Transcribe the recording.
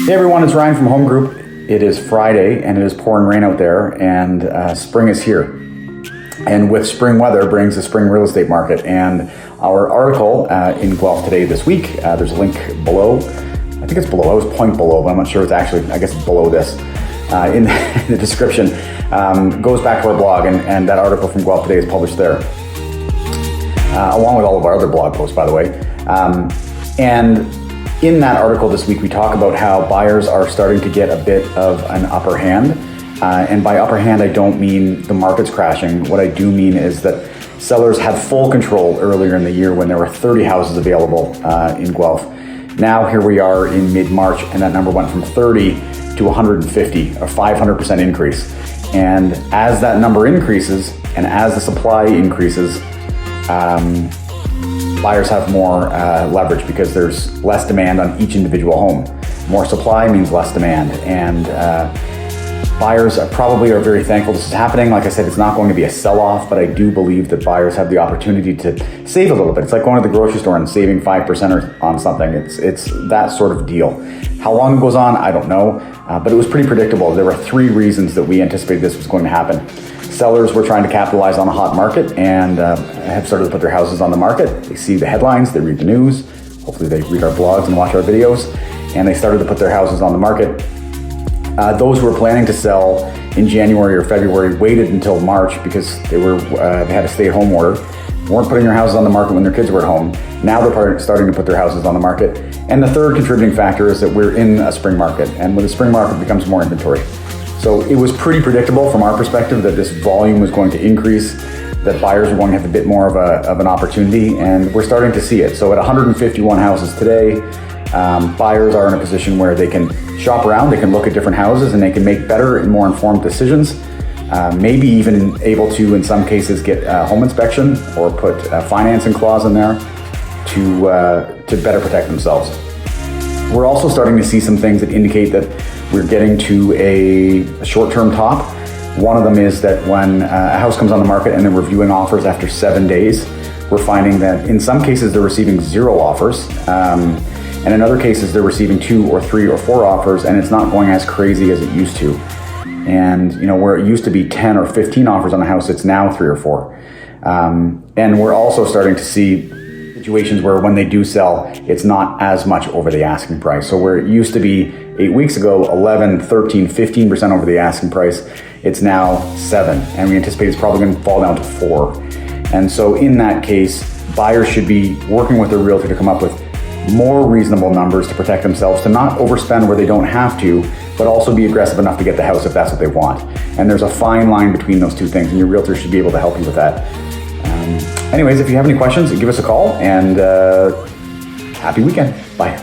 Hey everyone, it's Ryan from Home Group. It is Friday and it is pouring rain out there, and spring is here. And with spring weather brings the spring real estate market. And our article in GuelphToday this week, there's a link below. I think it's below. I was point below, but I'm not sure it's actually, I guess it's below this. In the description, goes back to our blog, and that article from GuelphToday is published there. Along with all of our other blog posts, by the way. And in that article this week, we talk about how buyers are starting to get a bit of an upper hand. And by upper hand, I don't mean the market's crashing. What I do mean is that sellers had full control earlier in the year when there were 30 houses available in Guelph. Now here we are in mid-March, and that number went from 30 to 150, a 500% increase. And as that number increases, and as the supply increases, buyers have more leverage because there's less demand on each individual home. More supply means less demand, and buyers probably are very thankful this is happening. Like I said, it's not going to be a sell-off, but I do believe that buyers have the opportunity to save a little bit. It's like going to the grocery store and saving 5% on something. It's that sort of deal. How long it goes on, I don't know, but it was pretty predictable. There were 3 reasons that we anticipated this was going to happen. Sellers were trying to capitalize on a hot market and have started to put their houses on the market. They see the headlines, they read the news, hopefully they read our blogs and watch our videos, and they started to put their houses on the market. Those who were planning to sell in January or February waited until March because they had a stay-at-home order, weren't putting their houses on the market when their kids were at home. Now they're starting to put their houses on the market. And the third contributing factor is that we're in a spring market, and with a spring market becomes more inventory. So it was pretty predictable from our perspective that this volume was going to increase, that buyers were going to have a bit more of an opportunity, and we're starting to see it. So at 151 houses today, buyers are in a position where they can shop around, they can look at different houses, and they can make better and more informed decisions. Maybe even able to, in some cases, get a home inspection or put a financing clause in there to better protect themselves. We're also starting to see some things that indicate that we're getting to a short-term top. One of them is that when a house comes on the market and they're reviewing offers after 7 days, we're finding that in some cases they're receiving 0 offers. And in other cases, they're receiving 2 or 3 or 4 offers, and it's not going as crazy as it used to. And where it used to be 10 or 15 offers on a house, it's now 3 or 4. And we're also starting to see situations where when they do sell, it's not as much over the asking price. So where it used to be 8 weeks ago, 11, 13, 15% over the asking price, it's now 7. And we anticipate it's probably going to fall down to 4. And so in that case, buyers should be working with their realtor to come up with more reasonable numbers to protect themselves, to not overspend where they don't have to, but also be aggressive enough to get the house if that's what they want. And there's a fine line between those two things, and your realtor should be able to help you with that. Anyways, if you have any questions, give us a call, and happy weekend. Bye.